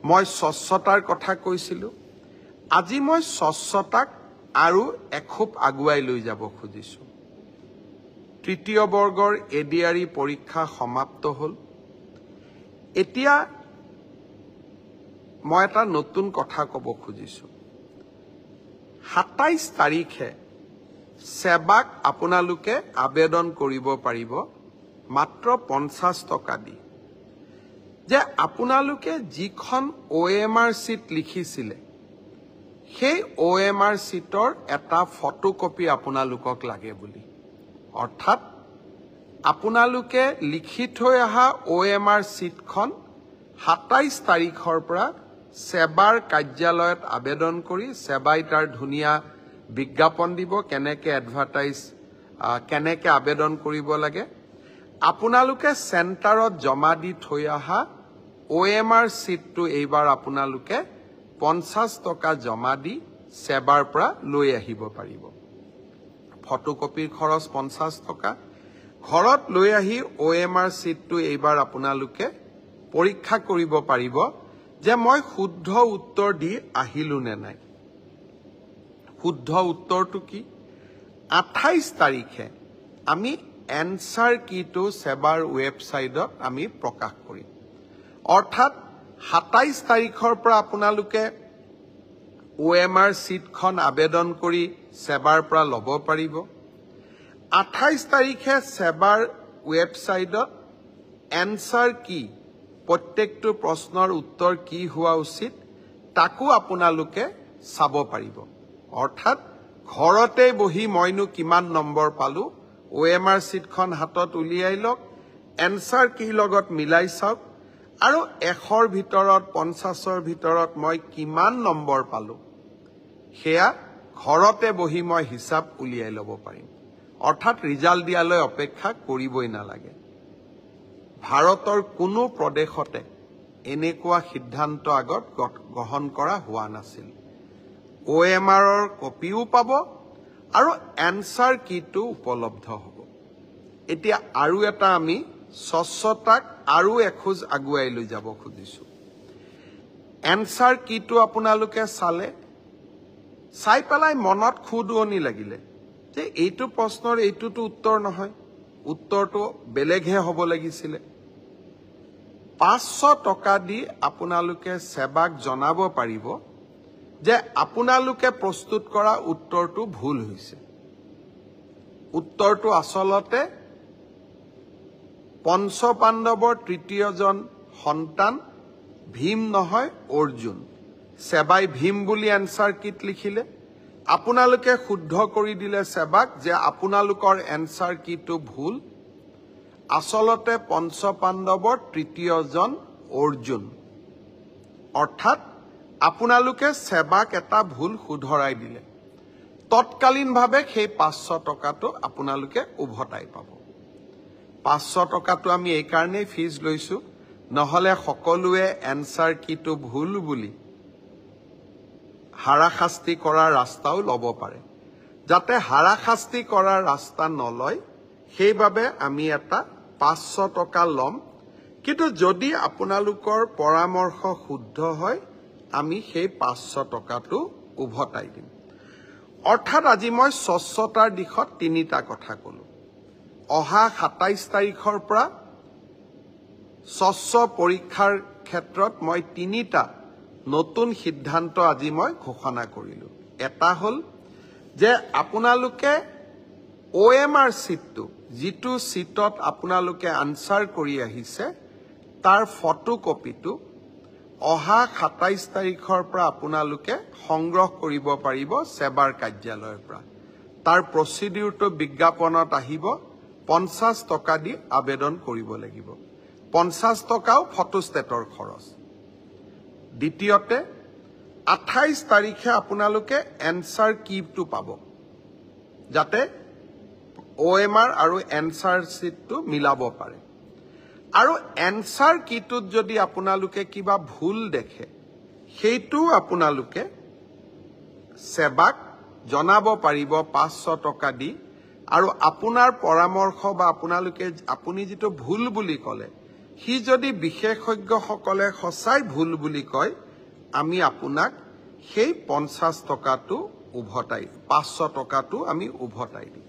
মই স্বচ্ছতাৰ কথা কৈছিলোঁ আজি মই স্বচ্ছতাক আৰু এখোপ আগুৱাই লৈ যাব খুজিছোঁ তৃতীয় বৰ্গৰ এডিআৰই পৰীক্ষা সমাপ্ত হ'ল এতিয়া মই এটা নতুন কথা ক'ব খুজিছোঁ ২৭ তাৰিখে সেৱাক আপোনালোকে আবেদন কৰিব পাৰিব মাত্ৰ 50 টকা দি যে আপোনালোকে যিখন OMR চিট লিখিছিলে সেই OMR চিটৰ এটা ফটোকপি আপোনালোকক লাগে বুলি অৰ্থাৎ আপোনালোকে লিখি থৈ অহা OMR চিটখন ২৭ তাৰিখৰ পৰা সেৱাৰ কাৰ্যালয়ত আবেদন কৰি সেৱাই তাৰ ধুনীয়া বিজ্ঞাপন দিব কেনেকে এডভাৰটাইজ কেনেকে আবেদন কৰিব লাগে আপোনালোকে চেণ্টাৰত জমা দি থৈ অহা OMR চিটটো এইবাৰ আপোনালোকে 50 টকা জমা দি সেৱাৰ পৰা লৈ আহিব পাৰিব ফটোকপিৰ খৰচ 50 টকা ঘৰত লৈ আহি OMR চিটটো এইবাৰ আপোনালোকে পৰীক্ষা কৰিব পাৰিব যে মই শুদ্ধ উত্তৰ দি আহিলো নে নাই শুদ্ধ উত্তৰটো কি 28 তাৰিখে আমি এনসাৰ কিটো সেৱাৰ ৱেবসাইটত আমি প্ৰকাশ কৰিম অৰ্থাৎ 27 তাৰিখৰ পৰা আপোনালোকে OMR চিটখন আবেদন কৰি সেৱাৰ পৰা ল'ব পাৰিব 28 তাৰিখে সেৱাৰ ৱেবসাইটত এনসাৰ কি প্ৰত্যেকটো প্ৰশ্নৰ উত্তৰ কি হোৱা উচিত তাকো আপোনালোকে চাব পাৰিব অৰ্থাৎ ঘৰতে বহি মইনো কিমান নম্বৰ পালো OMR চিটখন হাতত উলিয়াই লওক এনসাৰ কি লগত মিলাই চাওক আৰু 100ৰ ভিতৰত 50ৰ ভিতৰত মই কিমান নম্বৰ পালো হেয়া ঘৰতে বহি মই হিচাপ উলিয়াই ল'ব পাৰিম অৰ্থাৎ ৰিজাল্ট দিয়ালৈ অপেক্ষা কৰিবই নালাগে ভাৰতৰ কোনো প্ৰদেশতে এনেকুৱা সিদ্ধান্ত আগত গ্ৰহণ কৰা হোৱা নাছিল OMRৰ কপিও পাব আৰু এনসাৰ কিটো উপলব্ধ হ'ব এতিয়া আৰু এটা আমি স্বচ্ছতাক আৰু এখোজ আগুৱাই লৈ যাব খুজিছোঁ এনসাৰ কিটো আপোনালোকে চাই পেলাই মনত খুদুৱনি লাগিলে যে এইটো প্ৰশ্নৰ এইটোতো উত্তৰ নহয় উত্তৰটো বেলেগহে হ'ব লাগিছিলে 500 টকা দি আপোনালোকে সেৱাক জনাব পাৰিব যে আপোনালোকে প্ৰস্তুত কৰা উত্তৰটো ভুল হৈছে উত্তৰটো আসলতে পঞ্চপাণ্ডৱৰ তৃতীয়জন সন্তান ভীম নহয় অৰ্জুন সেৱাই ভীম বুলি এনসাৰ কিট লিখিলে আপোনালোকে শুদ্ধ কৰি দিলে সেৱাক যে আপোনালোকৰ এনসাৰ কিটো ভুল আসলতে পঞ্চপাণ্ডৱৰ তৃতীয়জন অৰ্জুন অৰ্থাৎ আপোনালোকে সেৱাক এটা ভুল শুধৰাই দিলে তৎকালীনভাৱে সেই 500 টকাটো আপোনালোকে উভতাই পাব 500 টকাটো আমি এই কাৰণে ফিজ লৈছো নহলে সকলোৱে এনসাৰ কিটো ভুল বুলি হাৰাশাস্তি কৰাৰ ৰাস্তাও ল'ব পাৰে যাতে হাৰাশাস্তি কৰাৰ ৰাস্তা নলয় সেইবাবে আমি এটা 500 টকা লম কিন্তু যদি আপোনালোকৰ পৰামৰ্শ শুদ্ধ হয় আমি সেই 500 টকাটো উভতাই দিম অৰ্থাৎ আজি মই স্বচ্ছতাৰ দিশত তিনিটা কথা ক'লো অহা 27 তাৰিখৰ পৰা স্বচ্ছ পৰীক্ষাৰ ক্ষেত্ৰত মই তিনিটা নতুন সিদ্ধান্ত আজি মই ঘোষণা কৰিলো এটা হল যে আপোনালোকে OMR চিটটো যিটো চিটত আপোনালোকে আনসাৰ কৰি আহিছে তাৰ ফটোকপিটো অহা 27 তাৰিখৰ পৰা আপোনালোকে সংগ্ৰহ কৰিব পাৰিব সেৱাৰ কাৰ্যালয়ৰ পৰা তাৰ প্ৰচিডিউৰটো বিজ্ঞাপনত আহিব 50 টকা দি আবেদন কৰিব লাগিব 50 টকাও ফটোষ্টেটৰ খৰচ দ্বিতীয়তে 28 তাৰিখে আপোনালোকে এনসাৰ কিটো পাব যাতে OMR আৰু এনসাৰ চিটটো মিলাব পাৰে আৰু এনসাৰ কিটোত যদি আপোনালোকে কিবা ভুল দেখে সেইটো আপোনালোকে সেৱাক জনাব পাৰিব 500 টকা দি আৰু আপোনাৰ পৰামৰ্শ বা আপোনালোকে আপুনি যেটো ভুল বুলি ক'লে সি যদি বিশেষজ্ঞসকলে সঁচাই ভুল বুলি কয় আমি আপোনাক সেই 50 টকাটো উভতাই দিম 500 টকাটো আমি উভতাই দিম